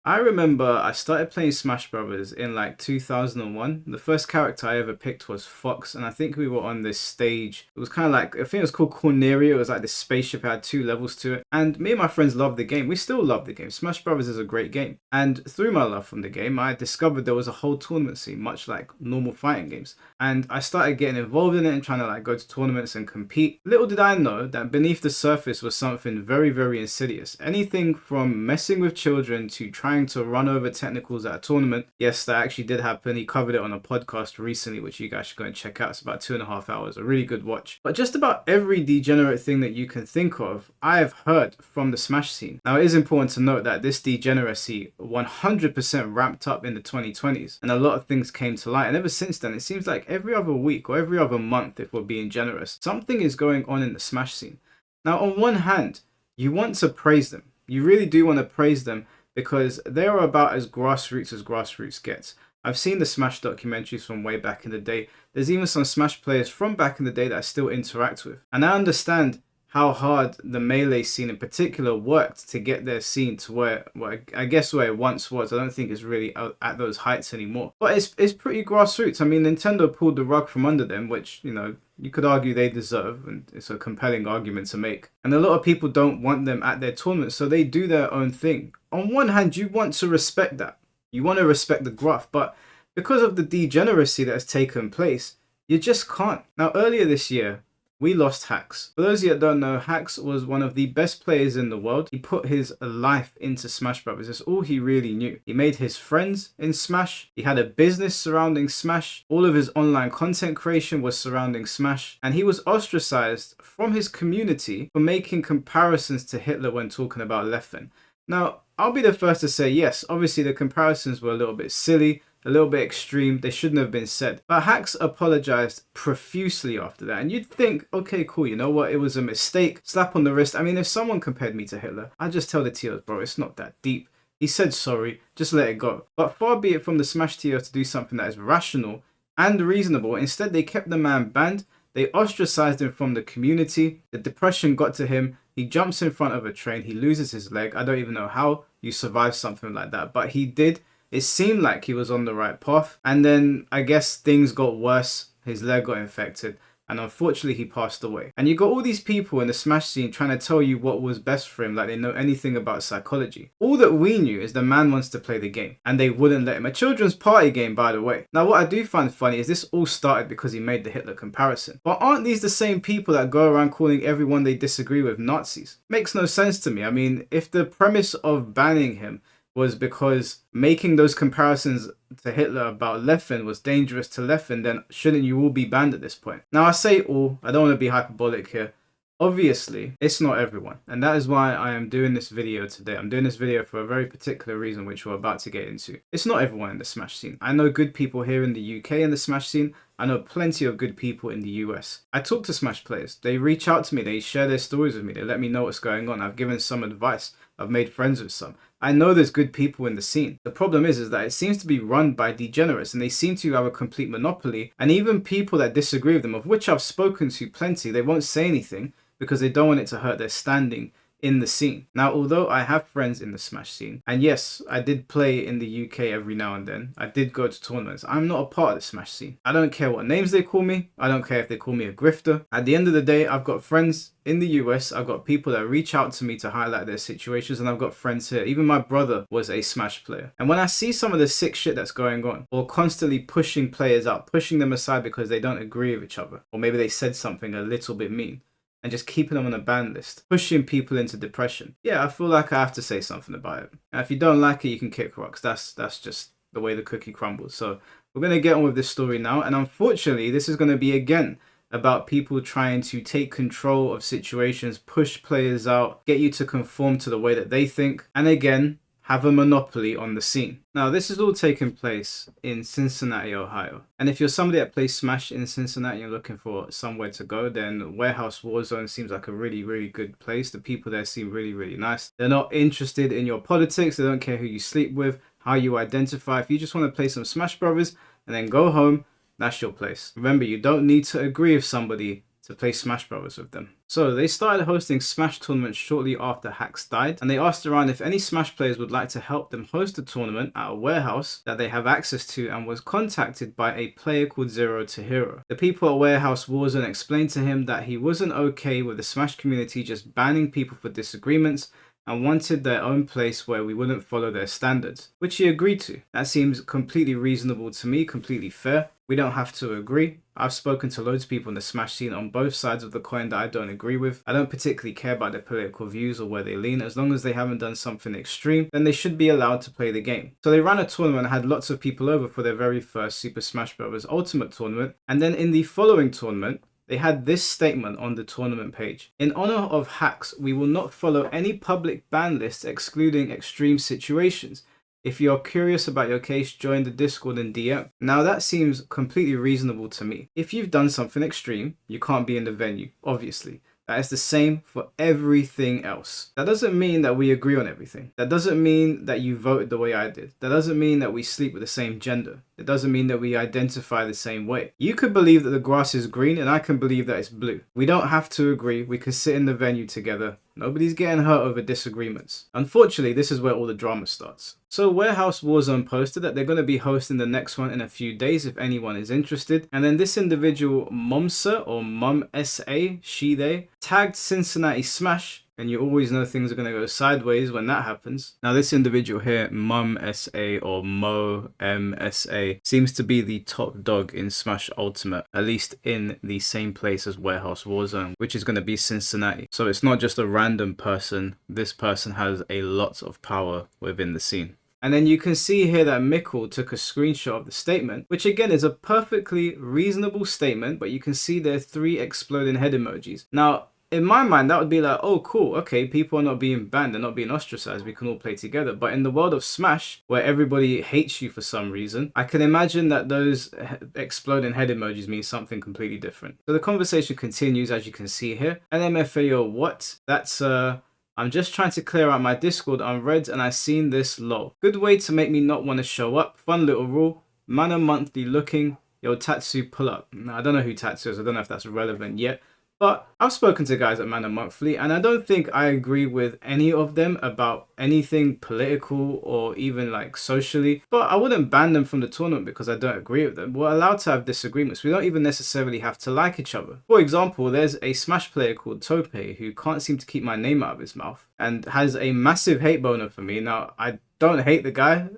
I remember I started playing Smash Brothers in like 2001. The first character I ever picked was Fox, and I think we were on this stage. It was kind of like, I think it was called Corneria. It was like this spaceship, it had two levels to it. And me and my friends loved the game. We still love the game. Smash Brothers is a great game. And through my love from the game, I discovered there was a whole tournament scene, much like normal fighting games. And I started getting involved in it and trying to like go to tournaments and compete. Little did I know that beneath the surface was something very, very insidious. Anything from messing with children to trying to run over technicals at a tournament. Yes, that actually did happen. He covered it on a podcast recently, which you guys should go and check out. It's about 2.5 hours, a really good watch. But just about every degenerate thing that you can think of, I have heard from the Smash scene. Now, it is important to note that this degeneracy 100% ramped up in the 2020s, and a lot of things came to light. And ever since then, it seems like every other week or every other month, if we're being generous, something is going on in the Smash scene. Now, on one hand, you want to praise them. You really do want to praise them, because they are about as grassroots gets. I've seen the Smash documentaries from way back in the day. There's even some Smash players from back in the day that I still interact with. And I understand how hard the Melee scene in particular worked to get their scene to where I guess where it once was. I don't think it's really at those heights anymore. But it's pretty grassroots. I mean, Nintendo pulled the rug from under them, which, you know, you could argue they deserve, and it's a compelling argument to make. And a lot of people don't want them at their tournaments, so they do their own thing. On one hand, you want to respect that. You want to respect the gruff, but because of the degeneracy that has taken place, you just can't. Now, earlier this year, we lost Hax. For those of you that don't know, Hax was one of the best players in the world. He put his life into Smash Brothers. That's all he really knew. He made his friends in Smash. He had a business surrounding Smash. All of his online content creation was surrounding Smash. And he was ostracized from his community for making comparisons to Hitler when talking about Leffen. Now, I'll be the first to say, yes, obviously the comparisons were a little bit silly, a little bit extreme. They shouldn't have been said. But Hax apologized profusely after that. And you'd think, okay, cool, you know what? It was a mistake. Slap on the wrist. I mean, if someone compared me to Hitler, I'd just tell the TOs, bro, it's not that deep. He said sorry. Just let it go. But far be it from the Smash TOs to do something that is rational and reasonable. Instead, they kept the man banned. They ostracized him from the community. The depression got to him. He jumps in front of a train. He loses his leg. I don't even know how you survive something like that, but he did. It seemed like he was on the right path. And then I guess things got worse. His leg got infected. And unfortunately, he passed away. And you got all these people in the Smash scene trying to tell you what was best for him, like they know anything about psychology. All that we knew is the man wants to play the game, and they wouldn't let him. A children's party game, by the way. Now, what I do find funny is this all started because he made the Hitler comparison. But aren't these the same people that go around calling everyone they disagree with Nazis? Makes no sense to me. I mean, if the premise of banning him was because making those comparisons to Hitler about Leffen was dangerous to Leffen, then shouldn't you all be banned at this point? Now, I say all, I don't want to be hyperbolic here. Obviously, it's not everyone. And that is why I am doing this video today. I'm doing this video for a very particular reason, which we're about to get into. It's not everyone in the Smash scene. I know good people here in the UK in the Smash scene. I know plenty of good people in the US. I talk to Smash players. They reach out to me. They share their stories with me. They let me know what's going on. I've given some advice. I've made friends with some. I know there's good people in the scene. The problem is that it seems to be run by degenerates, and they seem to have a complete monopoly. And even people that disagree with them, of which I've spoken to plenty, they won't say anything because they don't want it to hurt their standing in the scene. Now, although I have friends in the Smash scene, and yes, I did play in the UK every now and then, I did go to tournaments, I'm not a part of the Smash scene. I don't care what names they call me, I don't care if they call me a grifter. At the end of the day, I've got friends in the US, I've got people that reach out to me to highlight their situations, and I've got friends here. Even my brother was a Smash player. And when I see some of the sick shit that's going on, or constantly pushing players out, pushing them aside because they don't agree with each other, or maybe they said something a little bit mean, and just keeping them on a ban list, pushing people into depression. Yeah, I feel like I have to say something about it. And if you don't like it, you can kick rocks. That's just the way the cookie crumbles. So we're going to get on with this story now. And unfortunately, this is going to be again about people trying to take control of situations, push players out, get you to conform to the way that they think. And again, have a monopoly on the scene. Now, this is all taking place in Cincinnati, Ohio. And if you're somebody that plays Smash in Cincinnati and you're looking for somewhere to go, then Warehouse Warzone seems like a really, really good place. The people there seem really, really nice. They're not interested in your politics. They don't care who you sleep with, how you identify. If you just want to play some Smash Brothers and then go home, that's your place. Remember, you don't need to agree with somebody to play Smash Brothers with them. So they started hosting Smash tournaments shortly after Hacks died, and they asked around if any Smash players would like to help them host a tournament at a warehouse that they have access to, and was contacted by a player called Zero to Hero. The people at Warehouse Warzone explained to him that he wasn't okay with the Smash community just banning people for disagreements, and wanted their own place where we wouldn't follow their standards, which he agreed to. That seems completely reasonable to me, completely fair. We don't have to agree. I've spoken to loads of people in the Smash scene on both sides of the coin that I don't agree with. I don't particularly care about their political views or where they lean. As long as they haven't done something extreme, then they should be allowed to play the game. So they ran a tournament and had lots of people over for their very first Super Smash Bros. Ultimate tournament. And then in the following tournament, they had this statement on the tournament page. In honor of Hacks, we will not follow any public ban lists excluding extreme situations. If you're curious about your case, join the Discord and DM. Now that seems completely reasonable to me. If you've done something extreme, you can't be in the venue, obviously. That is the same for everything else. That doesn't mean that we agree on everything. That doesn't mean that you voted the way I did. That doesn't mean that we sleep with the same gender. It doesn't mean that we identify the same way. You could believe that the grass is green and I can believe that it's blue. We don't have to agree. We can sit in the venue together. Nobody's getting hurt over disagreements. Unfortunately, this is where all the drama starts. So Warehouse Warzone posted that they're going to be hosting the next one in a few days if anyone is interested. And then this individual, Momsa or Mum SA, she, they, tagged Cincinnati Smash. And you always know things are going to go sideways when that happens. Now this individual here, Mum SA or Mo MSA, seems to be the top dog in Smash Ultimate, at least in the same place as Warehouse Warzone, which is going to be Cincinnati. So it's not just a random person. This person has a lot of power within the scene. And then you can see here that Mickle took a screenshot of the statement, which again is a perfectly reasonable statement, but you can see there are 3 exploding head emojis. Now, in my mind, that would be like, oh, cool, okay, people are not being banned, they're not being ostracized, we can all play together. But in the world of Smash, where everybody hates you for some reason, I can imagine that those exploding head emojis mean something completely different. So the conversation continues, as you can see here. NMFAO, what? That's, I'm just trying to clear out my Discord unread and I seen this lol. Good way to make me not want to show up. Fun little rule. Mana monthly looking. Yo, Tatsu, pull up. Now, I don't know who Tatsu is, I don't know if that's relevant yet. But I've spoken to guys at Mana Monthly and I don't think I agree with any of them about anything political or even like socially. But I wouldn't ban them from the tournament because I don't agree with them. We're allowed to have disagreements. We don't even necessarily have to like each other. For example, there's a Smash player called Tope who can't seem to keep my name out of his mouth and has a massive hate boner for me. Now, I don't hate the guy.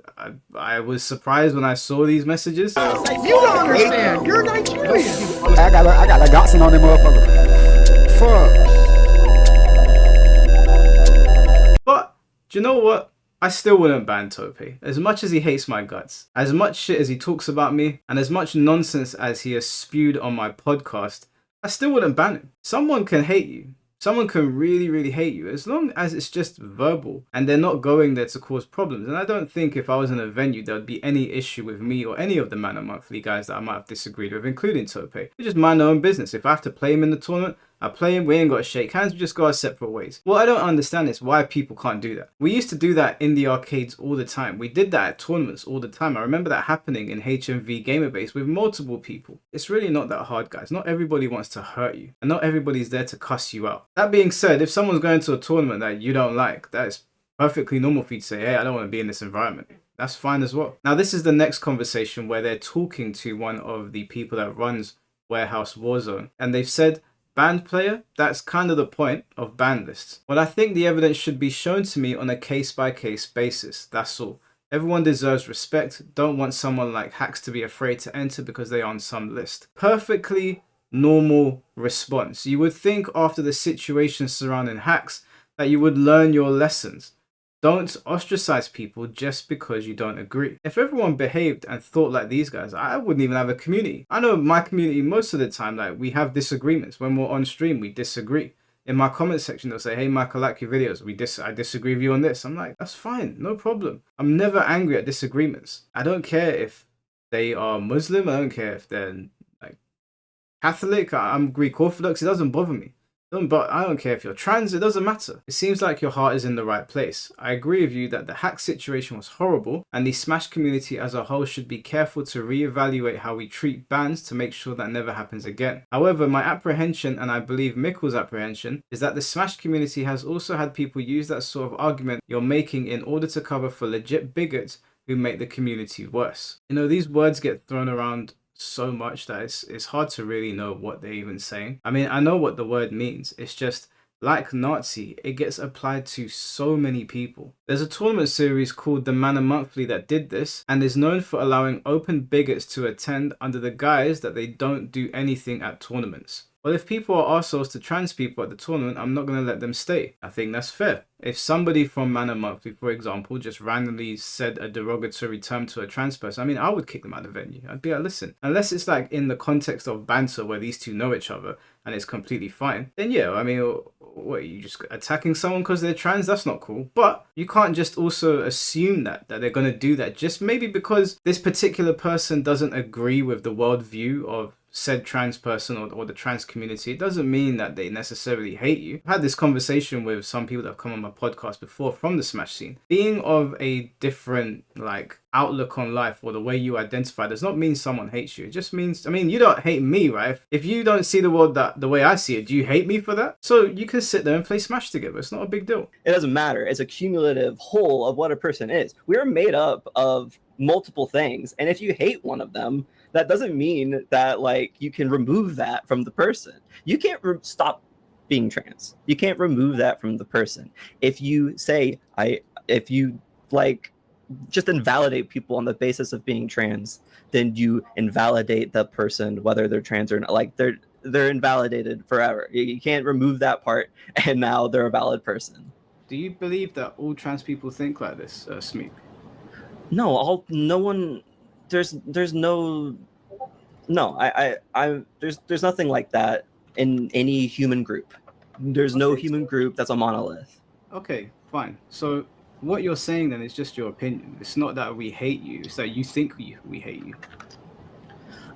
I was surprised when I saw these messages. You don't understand. You're Nigerian. I got like Dotson on them motherfucker. Fuck. But do you know what? I still wouldn't ban Tope. As much as he hates my guts, as much shit as he talks about me, and as much nonsense as he has spewed on my podcast, I still wouldn't ban him. Someone can hate you. Someone can really, really hate you as long as it's just verbal and they're not going there to cause problems. And I don't think if I was in a venue, there would be any issue with me or any of the Mana Monthly guys that I might have disagreed with, including Tope. They just mind their own business. If I have to play him in the tournament, I play him, we ain't got to shake hands, we just go our separate ways. What I don't understand is why people can't do that. We used to do that in the arcades all the time. We did that at tournaments all the time. I remember that happening in HMV Gamerbase with multiple people. It's really not that hard, guys. Not everybody wants to hurt you, and not everybody's there to cuss you out. That being said, if someone's going to a tournament that you don't like, that is perfectly normal for you to say, hey, I don't want to be in this environment. That's fine as well. Now, this is the next conversation where they're talking to one of the people that runs Warehouse Warzone, and they've said, banned player? That's kind of the point of ban lists. Well, I think the evidence should be shown to me on a case-by-case basis. That's all. Everyone deserves respect. Don't want someone like Hacks to be afraid to enter because they're on some list. Perfectly normal response. You would think after the situation surrounding Hacks that you would learn your lessons. Don't ostracize people just because you don't agree. If everyone behaved and thought like these guys, I wouldn't even have a community. I know my community most of the time, like we have disagreements. When we're on stream, we disagree. In my comment section, they'll say, hey, Mike, I like your videos. I disagree with you on this. I'm like, that's fine, no problem. I'm never angry at disagreements. I don't care if they are Muslim. I don't care if they're like Catholic. I'm Greek Orthodox. It doesn't bother me. But I don't care if you're trans, it doesn't matter. It seems like your heart is in the right place. I agree with you that the hack situation was horrible, and the Smash community as a whole should be careful to reevaluate how we treat bans to make sure that never happens again. However, my apprehension, and I believe Mickle's apprehension, is that the Smash community has also had people use that sort of argument you're making in order to cover for legit bigots who make the community worse. You know, these words get thrown around so much that it's hard to really know what they're even saying. I mean, I know what the word means. It's just like Nazi, it gets applied to so many people. There's a tournament series called the Manor Monthly that did this and is known for allowing open bigots to attend under the guise that they don't do anything at tournaments. Well, if people are arseholes to trans people at the tournament, I'm not going to let them stay. I think that's fair. If somebody from Manor Monthly, for example, just randomly said a derogatory term to a trans person, I mean, I would kick them out of the venue. I'd be like, listen, unless it's like in the context of banter where these two know each other and it's completely fine, then yeah, I mean, what, you just attacking someone because they're trans? That's not cool. But you can't just also assume that they're going to do that just maybe because this particular person doesn't agree with the worldview of said trans person or the trans community. It doesn't mean that they necessarily hate you. I've had this conversation with some people that have come on my podcast before from the Smash scene. Being of a different like outlook on life or the way you identify does not mean someone hates you. It just means, I mean, you don't hate me, right? If you don't see the world the way I see it, do you hate me for that? So you can sit there and play Smash together. It's not a big deal. It doesn't matter. It's a cumulative whole of what a person is. We're made up of multiple things, and if you hate one of them, that doesn't mean that like you can remove that from the person. You can't stop being trans. You can't remove that from the person. If you say if you like just invalidate people on the basis of being trans, then you invalidate the person whether they're trans or not. Like they're invalidated forever. You can't remove that part, and now they're a valid person. Do you believe that all trans people think like this, Smeek? No, no one. There's no. There's nothing like that in any human group. There's no human group that's a monolith. Okay, fine. So what you're saying then is just your opinion. It's not that we hate you. It's that you think we hate you.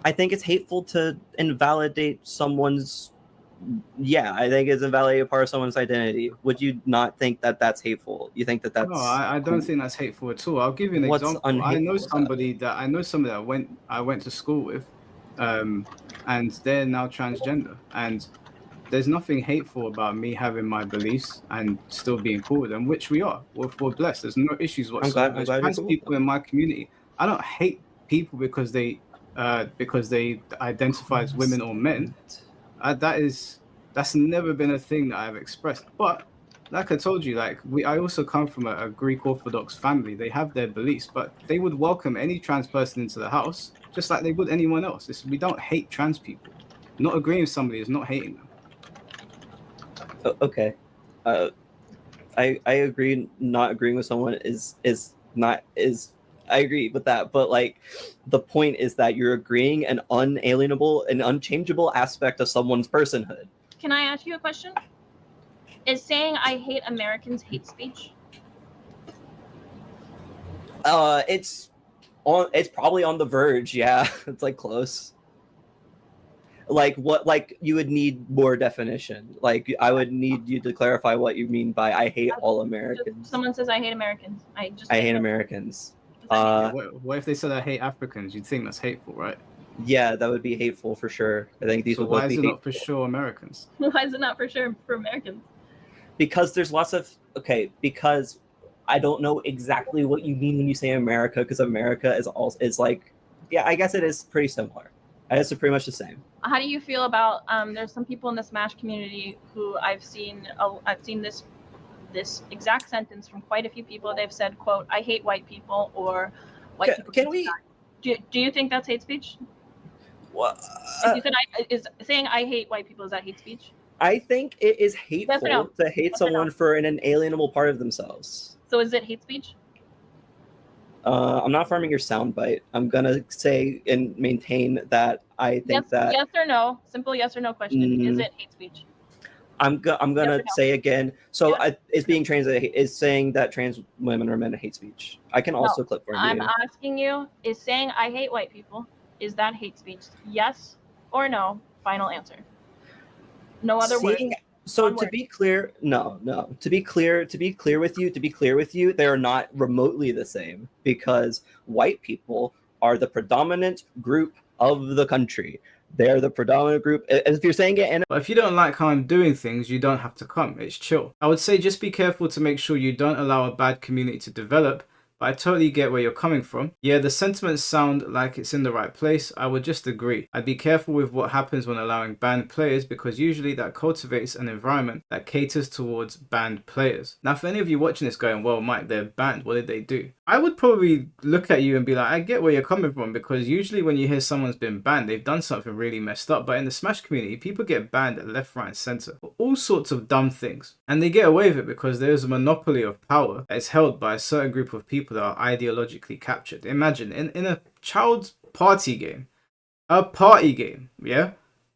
I think it's hateful to invalidate someone's. Yeah, I think it's invalidate a part of someone's identity. Would you not think that that's hateful? You think that that's? No, I don't think that's hateful at all. I'll give you an example. I know somebody that I went to school with, and they're now transgender, and there's nothing hateful about me having my beliefs and still being cool with them, which we are. We're blessed. There's no issues whatsoever. I'm glad trans people in my community, I don't hate people because they identify as women or men. That's never been a thing that I've expressed. But like I told you, like I also come from a Greek Orthodox family. They have their beliefs, but they would welcome any trans person into the house just like they would anyone else. We don't hate trans people. Not agreeing with somebody is not hating them. Okay, I agree. Not agreeing with someone is I agree with that, but like the point is that you're agreeing an unalienable and unchangeable aspect of someone's personhood. Can I ask you a question? Is saying I hate Americans hate speech? It's probably on the verge. Yeah, it's like close. Like what? Like you would need more definition. Like I would need you to clarify what you mean by I hate all Americans. Someone says I hate Americans. I hate Americans. What if they said I hate Africans? You'd think that's hateful, right? Yeah, that would be hateful for sure. I think these would both be hateful. Why is it not for sure Americans? Why is it not for sure for Americans? Because there's lots of because I don't know exactly what you mean when you say America, because America is like, yeah, I guess it is pretty similar. It's pretty much the same. How do you feel about there's some people in the Smash community who I've seen this exact sentence from quite a few people. They've said, quote, I hate white people, or white people. Can we? Do you think that's hate speech? What? You said is saying I hate white people, is that hate speech? I think it is hateful to hate Yes someone for an inalienable part of themselves. So is it hate speech? I'm not farming your soundbite. I'm gonna say and maintain that I think that yes or no, simple yes or no question. Is it hate speech? I'm gonna say again. So is being trans is saying that trans women or men hate speech. I can also clip for you. I'm asking you: is saying I hate white people, is that hate speech? Yes or no? Final answer. No other word. So Onward. to be clear, no. To be clear with you, they are not remotely the same, because white people are the predominant group of the country. They're the predominant group. If you're saying it in But if you don't like how I'm doing things, you don't have to come. It's chill. I would say just be careful to make sure you don't allow a bad community to develop. But I totally get where you're coming from. Yeah, the sentiments sound like it's in the right place. I would just agree. I'd be careful with what happens when allowing banned players, because usually that cultivates an environment that caters towards banned players. Now, for any of you watching this going, well, Mike, they're banned. What did they do? I would probably look at you and be like, I get where you're coming from, because usually when you hear someone's been banned, they've done something really messed up. But in the Smash community, people get banned at left, right, and center for all sorts of dumb things. And they get away with it because there is a monopoly of power that is held by a certain group of people that are ideologically captured. Imagine in a child's party game, yeah?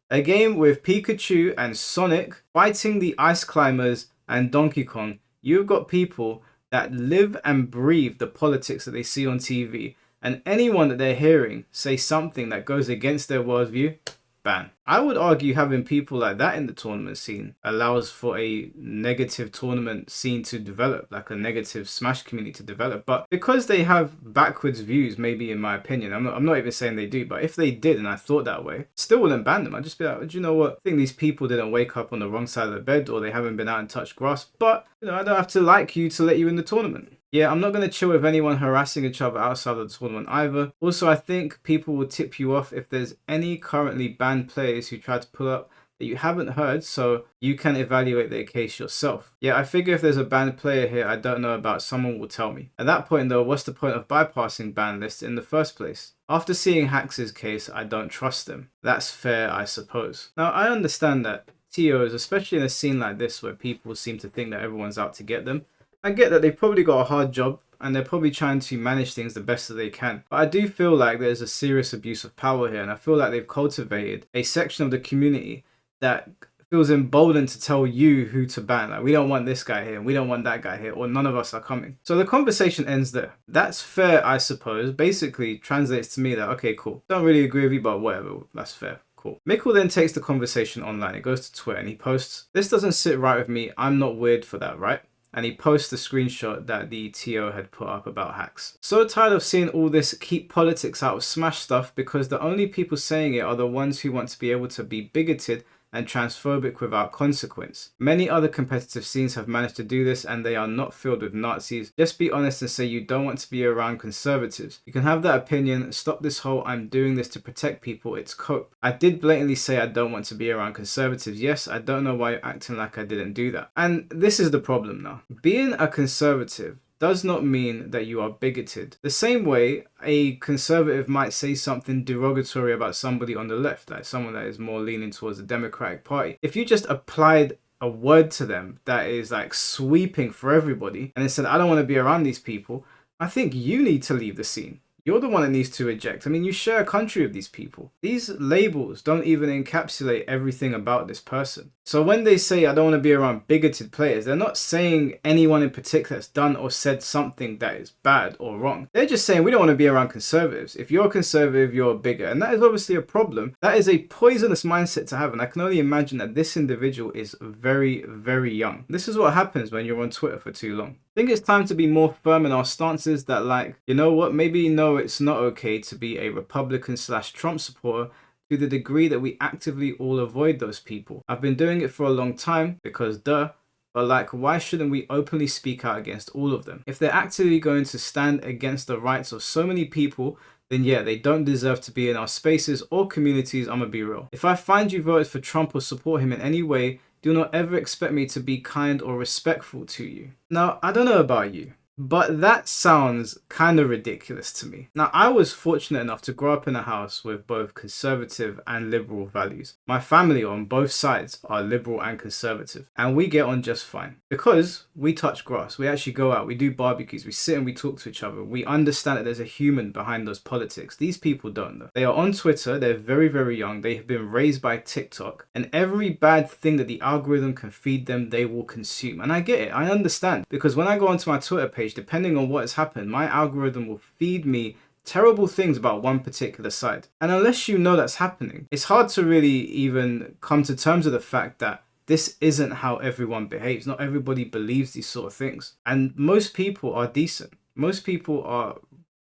A game with Pikachu and Sonic fighting the Ice Climbers and Donkey Kong. You've got people that live and breathe the politics that they see on TV, and anyone that they're hearing say something that goes against their worldview, ban. I would argue having people like that in the tournament scene allows for a negative tournament scene to develop, like a negative Smash community to develop. But because they have backwards views, maybe in my opinion, I'm not even saying they do, but if they did and I thought that way, still wouldn't ban them. I'd just be like, do you know what? I think these people didn't wake up on the wrong side of the bed, or they haven't been out and touched grass, but I don't have to like you to let you in the tournament. Yeah, I'm not going to chill with anyone harassing each other outside of the tournament either. Also, I think people will tip you off if there's any currently banned players who try to pull up that you haven't heard, so you can evaluate their case yourself. Yeah, I figure if there's a banned player here I don't know about, someone will tell me. At that point though, what's the point of bypassing ban lists in the first place? After seeing Hax's case, I don't trust them. That's fair, I suppose. Now, I understand that TOs, especially in a scene like this where people seem to think that everyone's out to get them, I get that they've probably got a hard job and they're probably trying to manage things the best that they can. But I do feel like there's a serious abuse of power here, and I feel like they've cultivated a section of the community that feels emboldened to tell you who to ban. Like, we don't want this guy here, we don't want that guy here, or none of us are coming. So the conversation ends there. That's fair, I suppose. Basically translates to me that, okay, cool. Don't really agree with you, but whatever, that's fair. Cool. Mikkel then takes the conversation online. It goes to Twitter and he posts, "This doesn't sit right with me. I'm not weird for that, right?" And he posts the screenshot that the TO had put up about Hax. So tired of seeing all this keep politics out of Smash stuff, because the only people saying it are the ones who want to be able to be bigoted and transphobic without consequence. Many other competitive scenes have managed to do this, and they are not filled with Nazis. Just be honest and say you don't want to be around conservatives. You can have that opinion. Stop this whole "I'm doing this to protect people, it's cope." I did blatantly say I don't want to be around conservatives. Yes, I don't know why you're acting like I didn't do that. And this is the problem now. Being a conservative does not mean that you are bigoted. The same way a conservative might say something derogatory about somebody on the left, like someone that is more leaning towards the Democratic Party. If you just applied a word to them that is like sweeping for everybody and they said, I don't want to be around these people, I think you need to leave the scene. You're the one that needs to eject. I mean, you share a country with these people. These labels don't even encapsulate everything about this person. So when they say, I don't want to be around bigoted players, they're not saying anyone in particular that's done or said something that is bad or wrong. They're just saying, we don't want to be around conservatives. If you're a conservative, you're a bigot. And that is obviously a problem. That is a poisonous mindset to have. And I can only imagine that this individual is very, very young. This is what happens when you're on Twitter for too long. I think it's time to be more firm in our stances that, like, you know what, maybe no, it's not okay to be a Republican/Trump supporter to the degree that we actively all avoid those people. I've been doing it for a long time because duh, but like, why shouldn't we openly speak out against all of them? If they're actively going to stand against the rights of so many people, then yeah, they don't deserve to be in our spaces or communities. I'm gonna be real. If I find you voted for Trump or support him in any way, do not ever expect me to be kind or respectful to you. Now, I don't know about you, but that sounds kind of ridiculous to me. Now, I was fortunate enough to grow up in a house with both conservative and liberal values. My family on both sides are liberal and conservative, and we get on just fine because we touch grass. We actually go out, we do barbecues, we sit and we talk to each other. We understand that there's a human behind those politics. These people don't though. They are on Twitter, they're very, very young. They have been raised by TikTok, and every bad thing that the algorithm can feed them, they will consume. And I get it, I understand, because when I go onto my Twitter page, depending on what has happened, my algorithm will feed me terrible things about one particular side. And unless you know that's happening, it's hard to really even come to terms with the fact that this isn't how everyone behaves. Not everybody believes these sort of things. And most people are decent. Most people are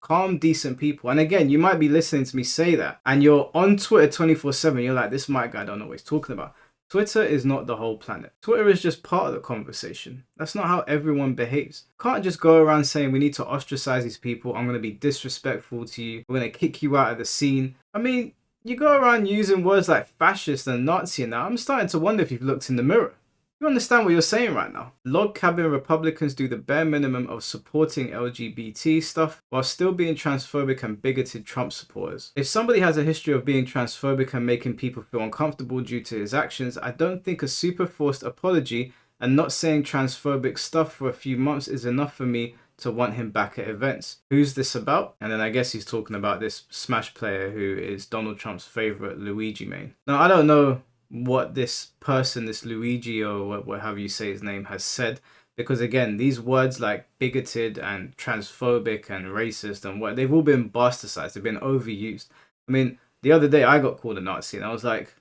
calm, decent people. And again, you might be listening to me say that and you're on Twitter 24/7. You're like, this Mike guy don't know what he's talking about. Twitter is not the whole planet. Twitter is just part of the conversation. That's not how everyone behaves. You can't just go around saying we need to ostracize these people. I'm going to be disrespectful to you. We're going to kick you out of the scene. I mean, you go around using words like fascist and Nazi and that. I'm starting to wonder if you've looked in the mirror. You understand what you're saying right now. Log cabin Republicans do the bare minimum of supporting LGBT stuff while still being transphobic and bigoted Trump supporters. If somebody has a history of being transphobic and making people feel uncomfortable due to his actions, I don't think a super forced apology and not saying transphobic stuff for a few months is enough for me to want him back at events. Who's this about? And then I guess he's talking about this Smash player who is Donald Trump's favorite Luigi main. Now, I don't know what this person, this Luigi or whatever you say his name, has said, because again, these words like bigoted and transphobic and racist and what, they've all been bastardized, they've been overused. I mean, the other day I got called a Nazi and I was like,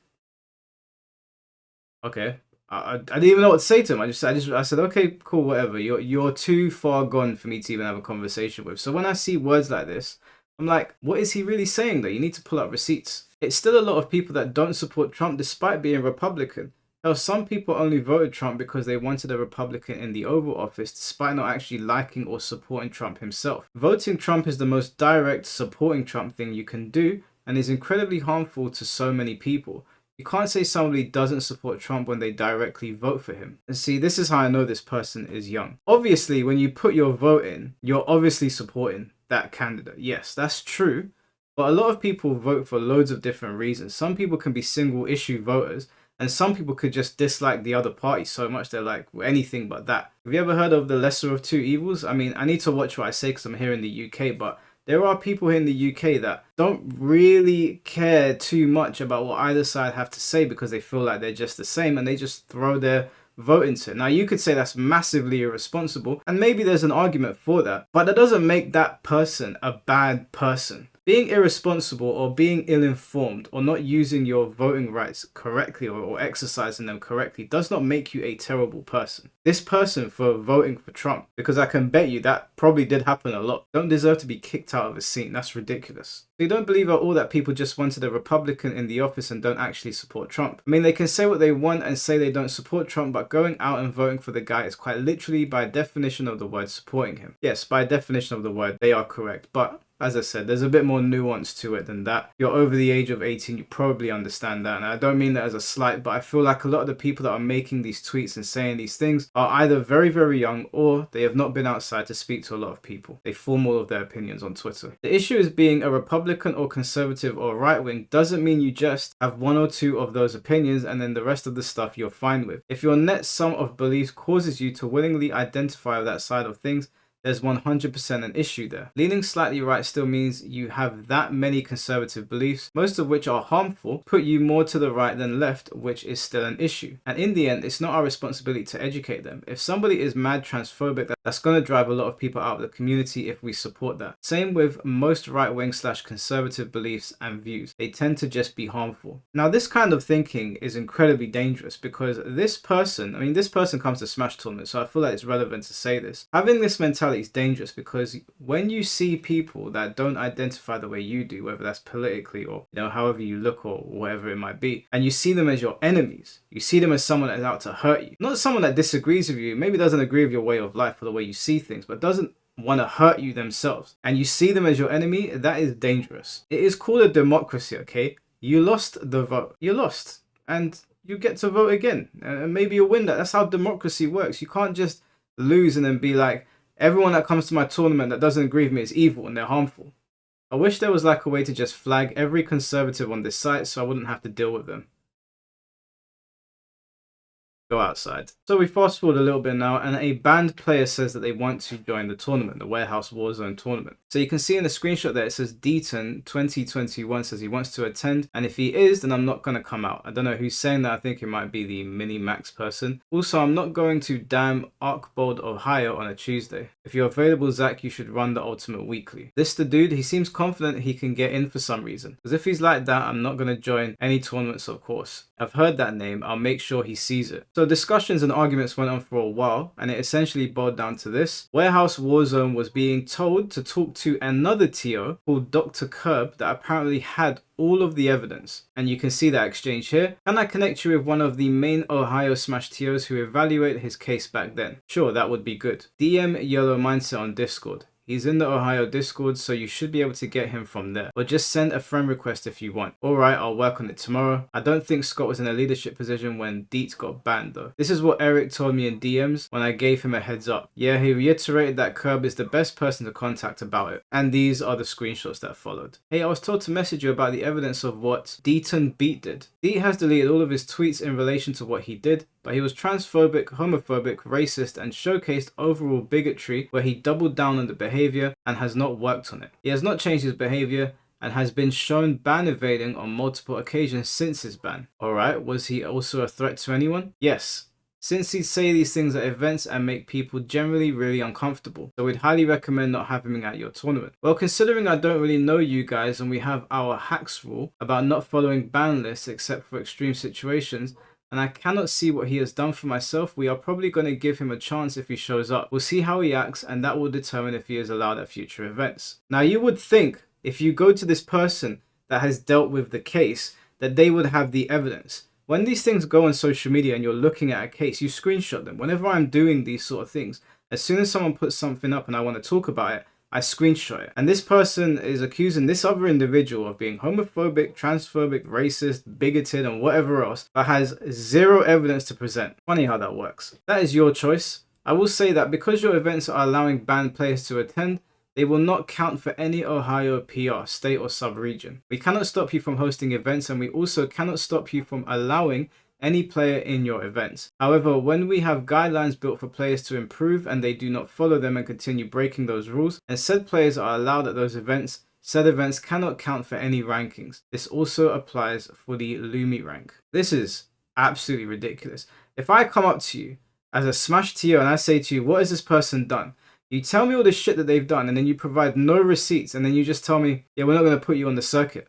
okay, I didn't even know what to say to him. I said, okay, cool, whatever. You're too far gone for me to even have a conversation with. So when I see words like this, I'm like, what is he really saying though? You need to pull up receipts. It's still a lot of people that don't support Trump despite being Republican. Now, some people only voted Trump because they wanted a Republican in the Oval Office despite not actually liking or supporting Trump himself. Voting Trump is the most direct supporting Trump thing you can do and is incredibly harmful to so many people. You can't say somebody doesn't support Trump when they directly vote for him. And see, this is how I know this person is young. Obviously, when you put your vote in, you're obviously supporting that candidate. Yes, that's true. But a lot of people vote for loads of different reasons. Some people can be single issue voters, and some people could just dislike the other party so much they're like, anything but that. Have you ever heard of the lesser of two evils? I mean, I need to watch what I say because I'm here in the UK, but there are people here in the UK that don't really care too much about what either side have to say because they feel like they're just the same and they just throw their vote into it. Now, you could say that's massively irresponsible, and maybe there's an argument for that, but that doesn't make that person a bad person. Being irresponsible or being ill-informed or not using your voting rights correctly or exercising them correctly does not make you a terrible person. This person for voting for Trump, because I can bet you that probably did happen a lot, don't deserve to be kicked out of a seat. That's ridiculous. You don't believe at all that people just wanted a Republican in the office and don't actually support Trump. I mean, they can say what they want and say they don't support Trump, but going out and voting for the guy is quite literally, by definition of the word, supporting him. Yes, by definition of the word, they are correct, but as I said, there's a bit more nuance to it than that. You're over the age of 18, you probably understand that. And I don't mean that as a slight, but I feel like a lot of the people that are making these tweets and saying these things are either very, very young or they have not been outside to speak to a lot of people. They form all of their opinions on Twitter. The issue is being a Republican or conservative or right wing doesn't mean you just have one or two of those opinions and then the rest of the stuff you're fine with. If your net sum of beliefs causes you to willingly identify with that side of things, there's 100% an issue there. Leaning slightly right still means you have that many conservative beliefs, most of which are harmful, put you more to the right than left, which is still an issue. And in the end, it's not our responsibility to educate them. If somebody is mad transphobic, that's going to drive a lot of people out of the community if we support that. Same with most right-wing / conservative beliefs and views. They tend to just be harmful. Now, this kind of thinking is incredibly dangerous because this person comes to Smash tournaments, so I feel like it's relevant to say this. Having this mentality is dangerous because when you see people that don't identify the way you do, whether that's politically or however you look or whatever it might be, and you see them as your enemies, you see them as someone that's out to hurt you, not someone that disagrees with you, maybe doesn't agree with your way of life or the way you see things, but doesn't want to hurt you themselves, and you see them as your enemy, that is dangerous. It is called a democracy, okay? You lost the vote. You lost, and you get to vote again, and maybe you'll win that. That's how democracy works. You can't just lose and then be like, everyone that comes to my tournament that doesn't agree with me is evil and they're harmful. I wish there was like a way to just flag every conservative on this site so I wouldn't have to deal with them. Go outside. So we fast forward a little bit now, and a banned player says that they want to join the tournament, the Warehouse Warzone tournament. So you can see in the screenshot there, it says Deaton 2021 says he wants to attend, and if he is, then I'm not going to come out. I don't know who's saying that. I think it might be the Mini Max person. Also, I'm not going to damn Archbold, Ohio on a Tuesday. If you're available, Zach, you should run the Ultimate Weekly. This the dude, he seems confident he can get in for some reason. Because if he's like that, I'm not going to join any tournaments, of course. have heard that name, I'll make sure he sees it. So discussions and arguments went on for a while, and it essentially boiled down to this. Warehouse Warzone was being told to talk to another TO called Dr. Curb that apparently had all of the evidence. And you can see that exchange here. Can I connect you with one of the main Ohio Smash TOs who evaluated his case back then? Sure, that would be good. DM Yellow Mindset on Discord. He's in the Ohio Discord, so you should be able to get him from there. Or just send a friend request if you want. Alright, I'll work on it tomorrow. I don't think Scott was in a leadership position when Deets got banned though. This is what Eric told me in DMs when I gave him a heads up. Yeah, he reiterated that Curb is the best person to contact about it. And these are the screenshots that followed. Hey, I was told to message you about the evidence of what Deaton Beat did. Deet has deleted all of his tweets in relation to what he did, but he was transphobic, homophobic, racist, and showcased overall bigotry where he doubled down on the behavior and has not worked on it. He has not changed his behavior and has been shown ban evading on multiple occasions since his ban. Alright, was he also a threat to anyone? Yes. Since he'd say these things at events and make people generally really uncomfortable. So we'd highly recommend not having him at your tournament. Well, considering I don't really know you guys and we have our hacks rule about not following ban lists except for extreme situations, and I cannot see what he has done for myself, we are probably going to give him a chance if he shows up. We'll see how he acts, and that will determine if he is allowed at future events. Now, you would think if you go to this person that has dealt with the case, that they would have the evidence. When these things go on social media and you're looking at a case, you screenshot them. Whenever I'm doing these sort of things, as soon as someone puts something up and I want to talk about it, I screenshot it. And this person is accusing this other individual of being homophobic, transphobic, racist, bigoted, and whatever else, but has zero evidence to present. Funny how that works. That is your choice. I will say that because your events are allowing banned players to attend, they will not count for any Ohio PR, state or sub-region. We cannot stop you from hosting events, and we also cannot stop you from allowing any player in your events. However, when we have guidelines built for players to improve and they do not follow them and continue breaking those rules, and said players are allowed at those events, said events cannot count for any rankings. This also applies for the Lumi rank. This is absolutely ridiculous. If I come up to you as a Smash TO and I say to you, what has this person done? You tell me all the shit that they've done and then you provide no receipts and then you just tell me, yeah, we're not going to put you on the circuit.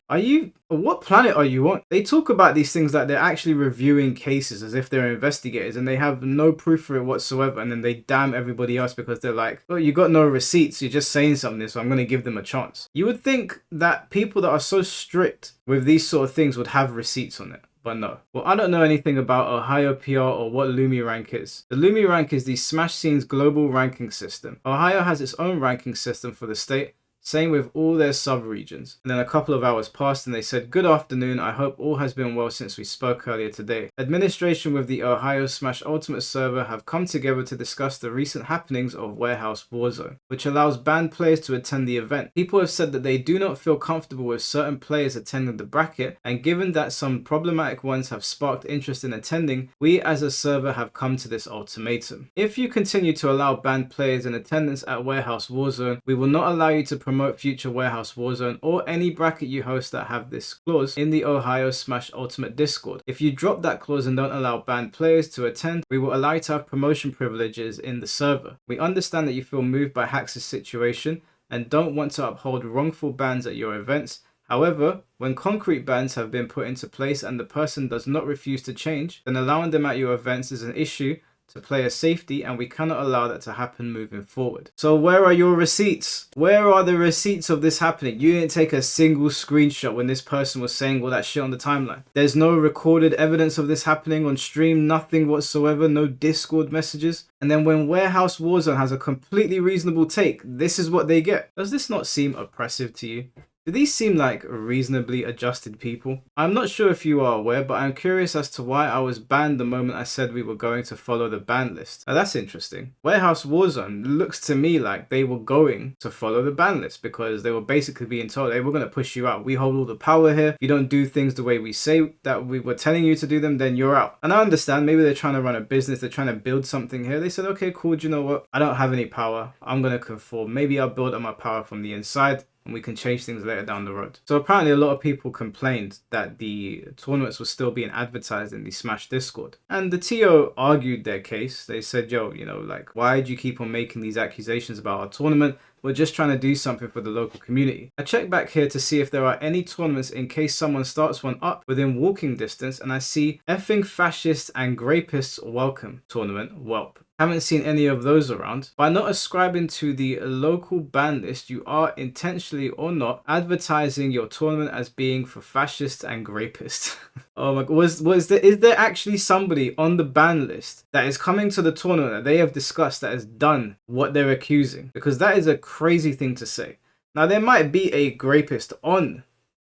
What planet are you on? They talk about these things like they're actually reviewing cases as if they're investigators and they have no proof for it whatsoever, and then they damn everybody else because they're like, oh, you got no receipts, you're just saying something, so I'm going to give them a chance. You would think that people that are so strict with these sort of things would have receipts on it. But no. Well, I don't know anything about Ohio PR or what Lumi rank is. The Lumi rank is the Smash Scene's global ranking system. Ohio has its own ranking system for the state, same with all their sub-regions. And then a couple of hours passed and they said, good afternoon, I hope all has been well since we spoke earlier today. Administration with the Ohio Smash Ultimate server have come together to discuss the recent happenings of Warehouse Warzone, which allows banned players to attend the event. People have said that they do not feel comfortable with certain players attending the bracket, and given that some problematic ones have sparked interest in attending, we as a server have come to this ultimatum. If you continue to allow banned players in attendance at Warehouse Warzone, we will not allow you to promote future Warehouse Warzone or any bracket you host that have this clause in the Ohio Smash Ultimate Discord. If you drop that clause and don't allow banned players to attend, we will allow you to have promotion privileges in the server. We understand that you feel moved by Hax's situation and don't want to uphold wrongful bans at your events. However, when concrete bans have been put into place and the person does not refuse to change, then allowing them at your events is an issue to player safety, and we cannot allow that to happen moving forward. So where are your receipts? Where are the receipts of this happening? You didn't take a single screenshot when this person was saying all that shit on the timeline. There's no recorded evidence of this happening on stream, nothing whatsoever, no Discord messages. And then when Warehouse Warzone has a completely reasonable take, this is what they get. Does this not seem oppressive to you? Do these seem like reasonably adjusted people? I'm not sure if you are aware, but I'm curious as to why I was banned the moment I said we were going to follow the ban list. Now that's interesting. Warehouse Warzone looks to me like they were going to follow the ban list because they were basically being told, hey, we're going to push you out. We hold all the power here. If you don't do things the way we say that we were telling you to do them, then you're out. And I understand maybe they're trying to run a business. They're trying to build something here. They said, okay, cool. Do you know what? I don't have any power. I'm going to conform. Maybe I'll build up my power from the inside, and we can change things later down the road. So apparently a lot of people complained that the tournaments were still being advertised in the Smash Discord. And the TO argued their case. They said, yo, like, why do you keep on making these accusations about our tournament? we're just trying to do something for the local community. I check back here to see if there are any tournaments in case someone starts one up within walking distance, and I see effing fascists and grapists welcome tournament, welp. Haven't seen any of those around. By not ascribing to the local ban list, you are intentionally or not advertising your tournament as being for fascists and grapists. Oh my god, is there actually somebody on the ban list that is coming to the tournament that they have discussed that has done what they're accusing? Because that is a crazy thing to say. Now, there might be a grapist on